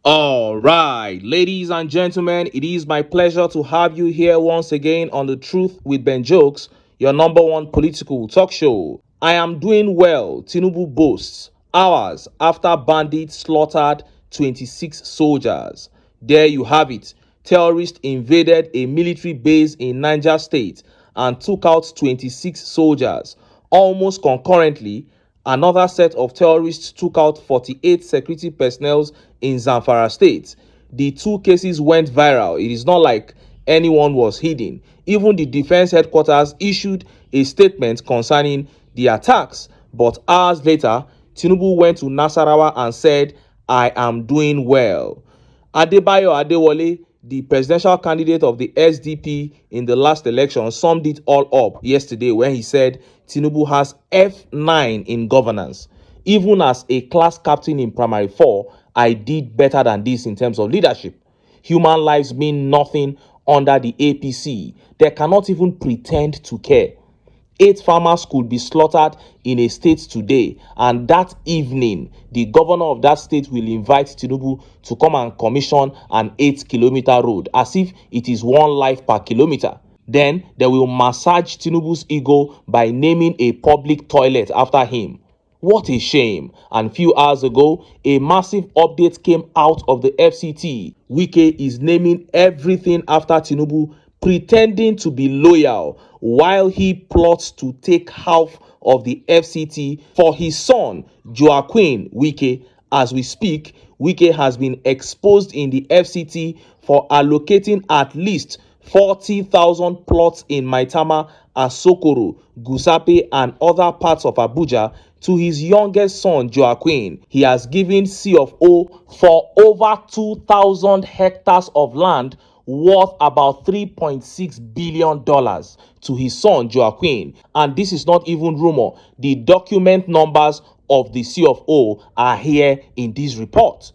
All right, ladies and gentlemen, it is my pleasure to have you here once again on The Truth with Ben Jokes, your number one political talk show. I am doing well, Tinubu boasts, hours after bandits slaughtered 26 soldiers. There you have it. Terrorists invaded a military base in Niger State and took out 26 soldiers. Almost concurrently, another set of terrorists took out 48 security personnel in Zamfara State. The two cases went viral. It is not like anyone was hidden. Even the defense headquarters issued a statement concerning the attacks. But hours later, Tinubu went to Nasarawa and said, "I am doing well." Adebayo Adewale, the presidential candidate of the SDP in the last election, summed it all up yesterday when he said Tinubu has F9 in governance. Even as a class captain in primary 4, I did better than this in terms of leadership. Human lives mean nothing under the APC. They cannot even pretend to care. 8 farmers could be slaughtered in a state today, and that evening the governor of that state will invite Tinubu to come and commission an 8-kilometer road as if it is one life per kilometer. Then they will massage Tinubu's ego by naming a public toilet after him. What a shame. And few hours ago, a massive update came out of the FCT. Wike is naming everything after Tinubu, pretending to be loyal while he plots to take half of the FCT for his son, Joaquin Wike. As we speak, Wike has been exposed in the FCT for allocating at least 40,000 plots in Maitama, Asokoro, Gusape, and other parts of Abuja to his youngest son, Joaquin. He has given C of O for over 2,000 hectares of land worth about $3.6 billion to his son, Joaquin. And this is not even rumor. The document numbers of the C of O are here in this report.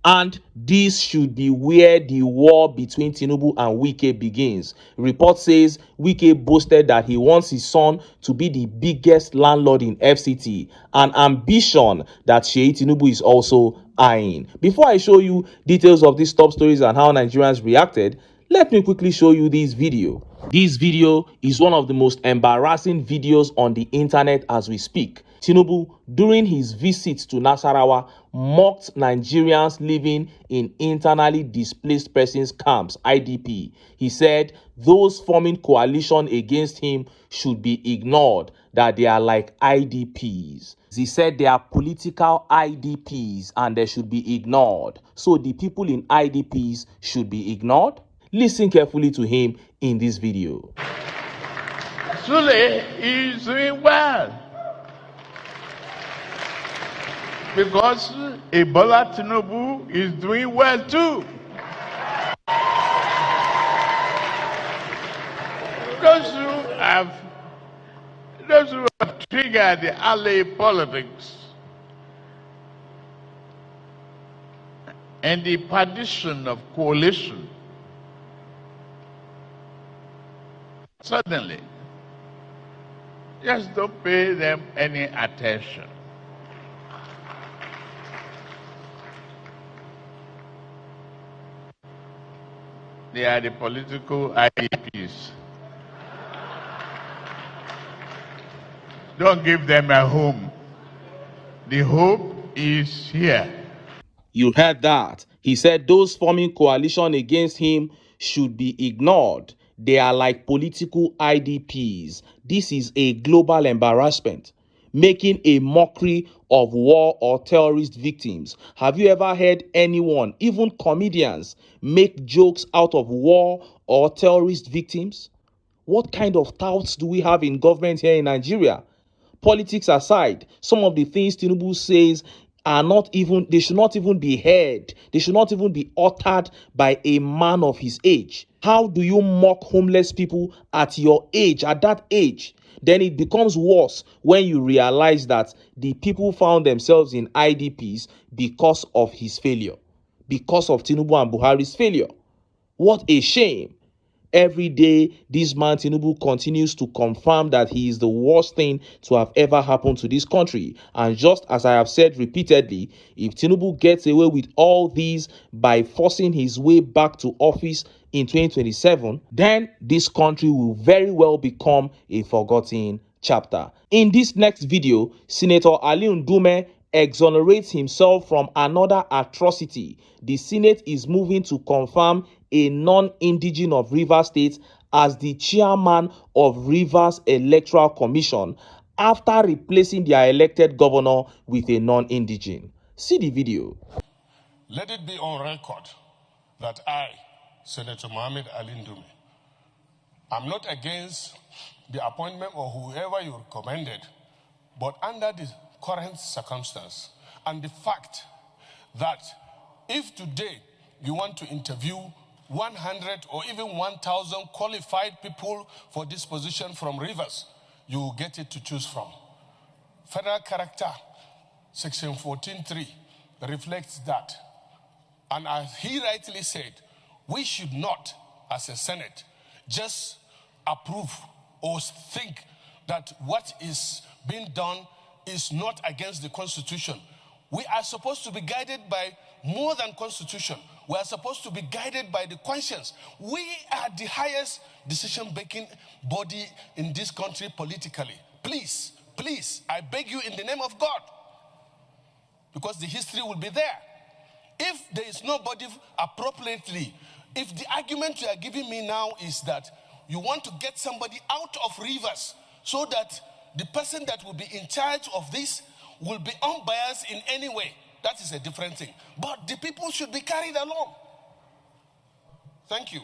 And this should be where the war between Tinubu and Wike begins. Report says Wike boasted that he wants his son to be the biggest landlord in FCT, an ambition that Sheyi Tinubu is also eyeing. Before I show you details of these top stories and how Nigerians reacted, let me quickly show you this video. This video is one of the most embarrassing videos on the internet as we speak. Tinubu, during his visit to Nasarawa, mocked Nigerians living in internally displaced persons camps, IDP. He said those forming coalition against him should be ignored, that they are like IDPs. He said they are political IDPs and they should be ignored. So the people in IDPs should be ignored? Listen carefully to him in this video. Sule is doing well because Ebola Tinubu is doing well too. Those who have triggered the alley politics and the perdition of coalition suddenly just don't pay them any attention. They are the political IDPs. Don't give them a home. The hope is here. You heard that. He said those forming coalition against him should be ignored. They are like political IDPs. This is a global embarrassment, making a mockery of war or terrorist victims. Have you ever heard anyone, even comedians, make jokes out of war or terrorist victims? What kind of touts do we have in government here in Nigeria? Politics aside, some of the things Tinubu says they should not even be heard. They should not even be uttered by a man of his age. How do you mock homeless people at your age, at that age? Then it becomes worse when you realize that the people found themselves in IDPs because of his failure, because of Tinubu and Buhari's failure. What a shame. Every day, this man Tinubu continues to confirm that he is the worst thing to have ever happened to this country. And just as I have said repeatedly, if Tinubu gets away with all these by forcing his way back to office in 2027, then this country will very well become a forgotten chapter. In this next video, Senator Ali Ndume exonerates himself from another atrocity. The Senate is moving to confirm a non-indigene of Rivers State as the chairman of Rivers Electoral Commission after replacing their elected governor with a non-indigene. See the video. Let it be on record that I, Senator Mohammed Ali Ndume, I'm not against the appointment of whoever you recommended, but under the current circumstance and the fact that if today you want to interview 100 or even 1,000 qualified people for this position from Rivers, you will get it to choose from. Federal character, section 14.3, reflects that. And as he rightly said, we should not, as a Senate, just approve or think that what is being done is not against the Constitution. We are supposed to be guided by more than Constitution. We are supposed to be guided by the conscience. We are the highest decision-making body in this country politically. Please, please, I beg you in the name of God, because the history will be there. If there is nobody appropriately, if the argument you are giving me now is that you want to get somebody out of Rivers so that the person that will be in charge of this will be unbiased in any way, that is a different thing. But the people should be carried along. Thank you.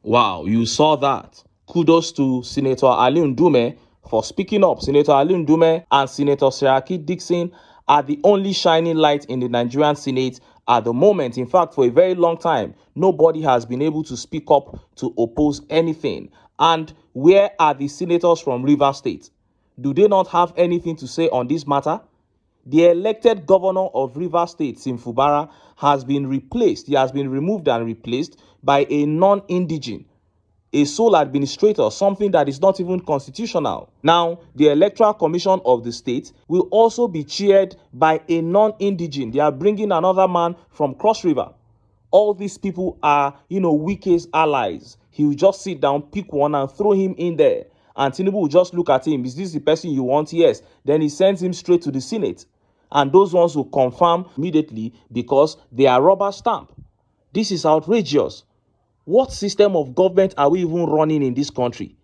Wow, you saw that. Kudos to Senator Ali Ndume for speaking up. Senator Ali Ndume and Senator Seraki Dixon are the only shining light in the Nigerian Senate at the moment. In fact, for a very long time, nobody has been able to speak up to oppose anything. And where are the senators from Rivers State? Do they not have anything to say on this matter? The elected governor of Rivers State, Sim Fubara, has been replaced. He has been removed and replaced by a non-indigene, a sole administrator, something that is not even constitutional. Now, the Electoral Commission of the state will also be chaired by a non-indigene. They are bringing another man from Cross River. All these people are, Wike's allies. He will just sit down, pick one and throw him in there. And Tinubu will just look at him. Is this the person you want? Yes. Then he sends him straight to the Senate. And those ones will confirm immediately because they are rubber stamp. This is outrageous. What system of government are we even running in this country?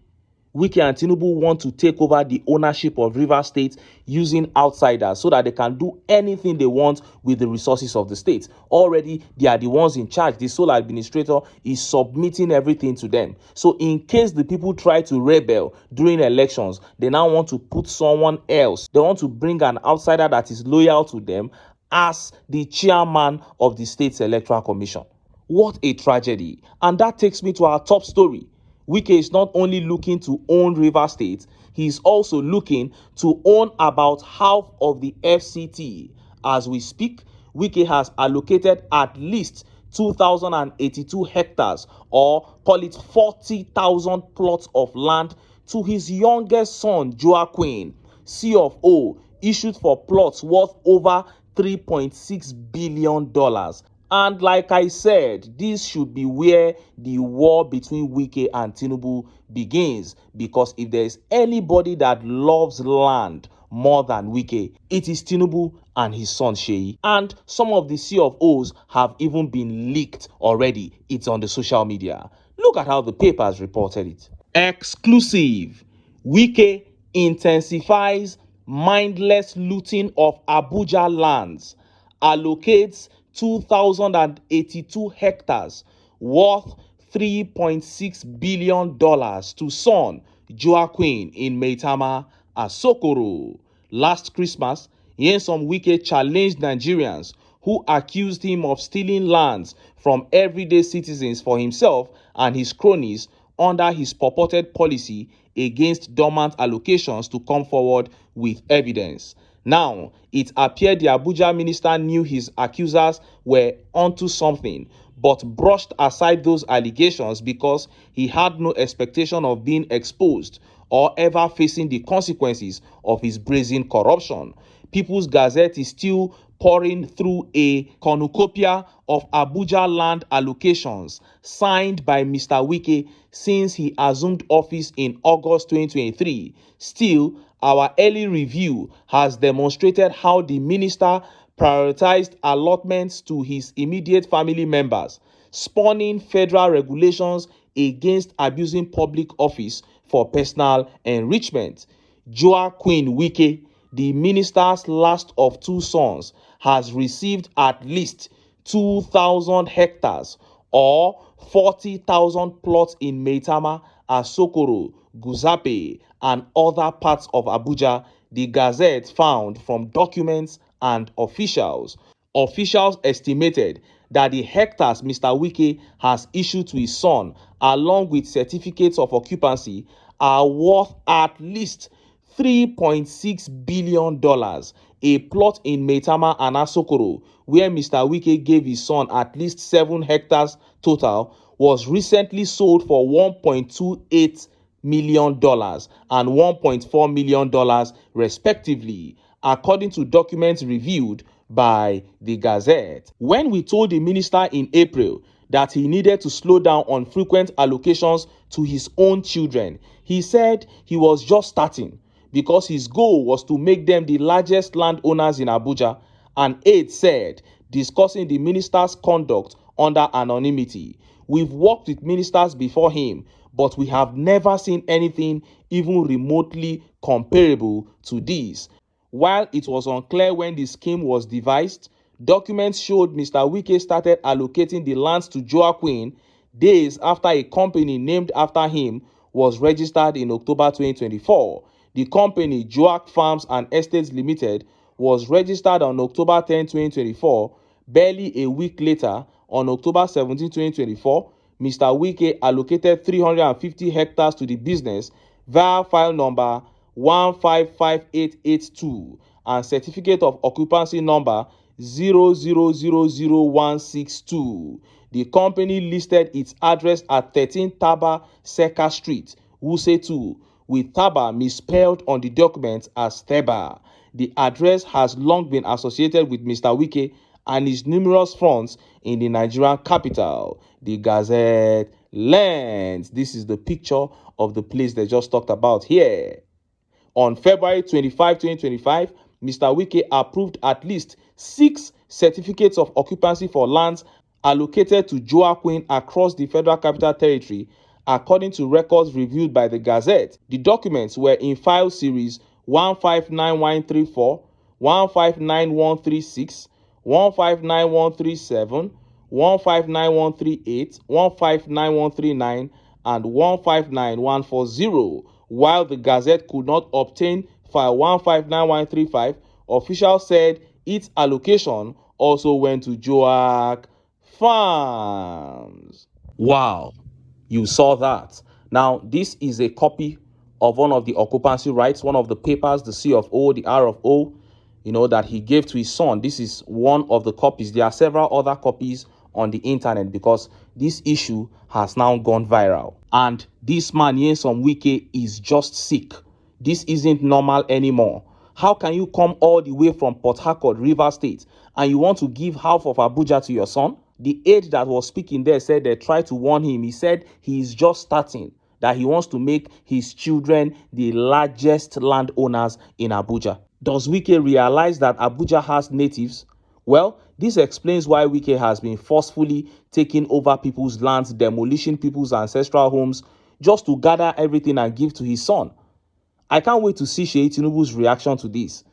Wike and Tinubu want to take over the ownership of Rivers State using outsiders so that they can do anything they want with the resources of the state. Already, they are the ones in charge. The sole administrator is submitting everything to them. So in case the people try to rebel during elections, they now want to put someone else. They want to bring an outsider that is loyal to them as the chairman of the state's electoral commission. What a tragedy. And that takes me to our top story. Wike is not only looking to own Rivers State, he is also looking to own about half of the FCT. As we speak, Wike has allocated at least 2,082 hectares, or call it 40,000 plots of land, to his youngest son, Joaquin, C of O, issued for plots worth over $3.6 billion. And like I said, this should be where the war between Wike and Tinubu begins. Because if there is anybody that loves land more than Wike, it is Tinubu and his son Sheyi. And some of the C of O's have even been leaked already. It's on the social media. Look at how the papers reported it. Exclusive. Wike intensifies mindless looting of Abuja lands, allocates 2,082 hectares worth $3.6 billion to son Joaquin in Maitama, Asokoro. Last Christmas, Nyesom Wike challenged Nigerians who accused him of stealing lands from everyday citizens for himself and his cronies under his purported policy against dormant allocations to come forward with evidence. Now, it appeared the Abuja minister knew his accusers were onto something, but brushed aside those allegations because he had no expectation of being exposed or ever facing the consequences of his brazen corruption. People's Gazette is still pouring through a cornucopia of Abuja land allocations signed by Mr. Wike since he assumed office in August 2023. Still, our early review has demonstrated how the minister prioritized allotments to his immediate family members, spawning federal regulations against abusing public office for personal enrichment. Joaquin Wike, the minister's last of two sons, has received at least 2,000 hectares or 40,000 plots in Maitama, Asokoro, Guzape, and other parts of Abuja, the Gazette found from documents and officials. Officials estimated that the hectares Mr. Wike has issued to his son, along with certificates of occupancy, are worth at least $3.6 billion. A plot in Maitama and Asokoro, where Mr. Wike gave his son at least 7 hectares total, was recently sold for $1.28 million and $1.4 million respectively, according to documents reviewed by the Gazette. When we told the minister in April that he needed to slow down on frequent allocations to his own children, he said he was just starting because his goal was to make them the largest landowners in Abuja, an aide said, discussing the minister's conduct under anonymity. We've worked with ministers before him, but we have never seen anything even remotely comparable to this. While it was unclear when the scheme was devised, documents showed Mr. Wike started allocating the lands to Joaquin days after a company named after him was registered in October 2024. The company, Joak Farms and Estates Limited, was registered on October 10, 2024. Barely a week later, on October 17, 2024, Mr. Wike allocated 350 hectares to the business via file number 155882 and certificate of occupancy number 0000162. The company listed its address at 13 Taba Seka Street, Wuse 2, with Taba misspelled on the document as Theba. The address has long been associated with Mr. Wike and his numerous fronts in the Nigerian capital. The Gazette learns. This is the picture of the place they just talked about here. On February 25, 2025, Mr. Wike approved at least 6 certificates of occupancy for lands allocated to Joaquin across the Federal Capital Territory, according to records reviewed by the Gazette. The documents were in file series 159134, 159136, 159137, 159138, 159139, and 159140. While the Gazette could not obtain file 159135, officials said its allocation also went to Joak Farms. Wow, you saw that. Now, this is a copy of one of the occupancy rights, one of the papers, the C of O, the R of O, that he gave to his son. This is one of the copies. There are several other copies on the internet because this issue has now gone viral. And this man, Nyesom Wike, is just sick. This isn't normal anymore. How can you come all the way from Port Harcourt, Rivers State, and you want to give half of Abuja to your son? The aide that was speaking there said they tried to warn him. He said he is just starting, that he wants to make his children the largest landowners in Abuja. Does Wike realize that Abuja has natives? Well, this explains why Wike has been forcefully taking over people's lands, demolishing people's ancestral homes, just to gather everything and give to his son. I can't wait to see Sheyi Tinubu's reaction to this.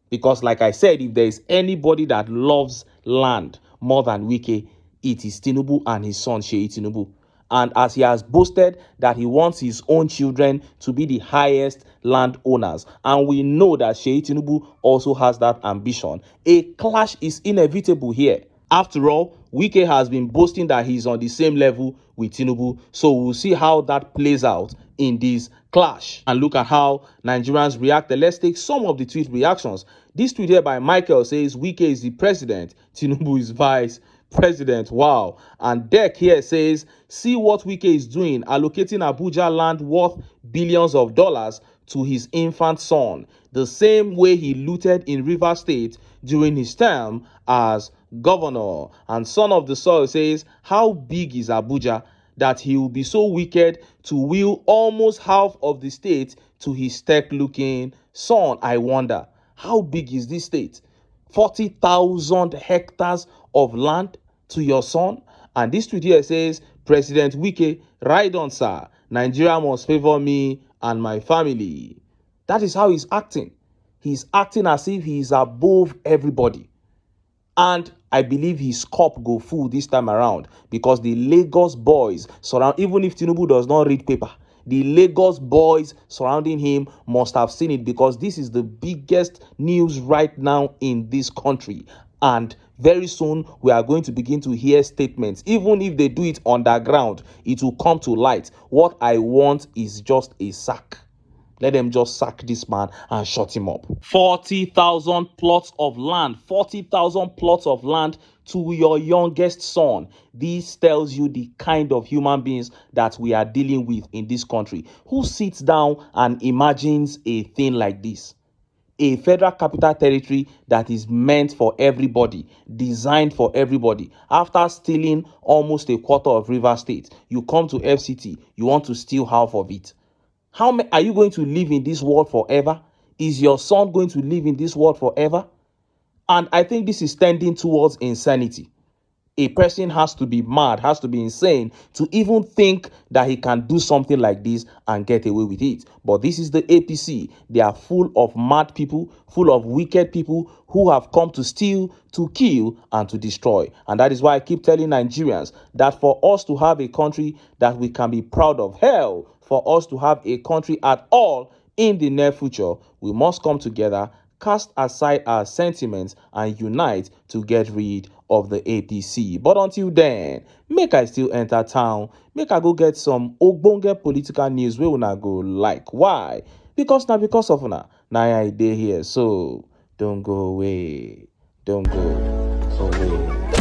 Because like I said, if there is anybody that loves land more than Wike, it is Tinubu and his son Sheyi Tinubu. And as he has boasted that he wants his own children to be the highest landowners, and we know that Sheyi Tinubu also has that ambition, a clash is inevitable here. After all, Wike has been boasting that he's on the same level with Tinubu, so we'll see how that plays out in this clash. And look at how Nigerians reacted. Let's take some of the tweet reactions. This tweet here by Michael says Wike is the president, Tinubu is vice president. Wow. And Deck here says, see what Wike is doing, allocating Abuja land worth billions of dollars to his infant son, the same way he looted in Rivers State during his term as governor. And Son of the Soil says, how big is Abuja that he will be so wicked to will almost half of the state to his tech-looking son? I wonder, how big is this state? 40,000 hectares of land to your son? And this tweet here says, President Wike, ride on, sir. Nigeria must favor me and my family. That is how he's acting. He's acting as if he is above everybody. And I believe his cup go full this time around, because the Lagos boys surround, even if Tinubu does not read paper, the Lagos boys surrounding him must have seen it, because this is the biggest news right now in this country. And very soon we are going to begin to hear statements. Even if they do it underground, it will come to light. What I want is just a sack. Let them just sack this man and shut him up. 40,000 plots of land. 40,000 plots of land to your youngest son. This tells you the kind of human beings that we are dealing with in this country. Who sits down and imagines a thing like this? A federal capital territory that is meant for everybody, designed for everybody. After stealing almost a quarter of Rivers State, you come to FCT, you want to steal half of it. Are you going to live in this world forever? Is your son going to live in this world forever? And I think this is tending towards insanity. A person has to be mad, has to be insane to even think that he can do something like this and get away with it. But this is the APC. They are full of mad people, full of wicked people who have come to steal, to kill, and to destroy. And that is why I keep telling Nigerians that for us to have a country that we can be proud of, hell, for us to have a country at all in the near future, we must come together, cast aside our sentiments, and unite to get rid of the APC. But until then, make I still enter town, make I go get some ogbonge political news wey una go like. Why? Because now, because of una, now I dey here, so don't go away, don't go away.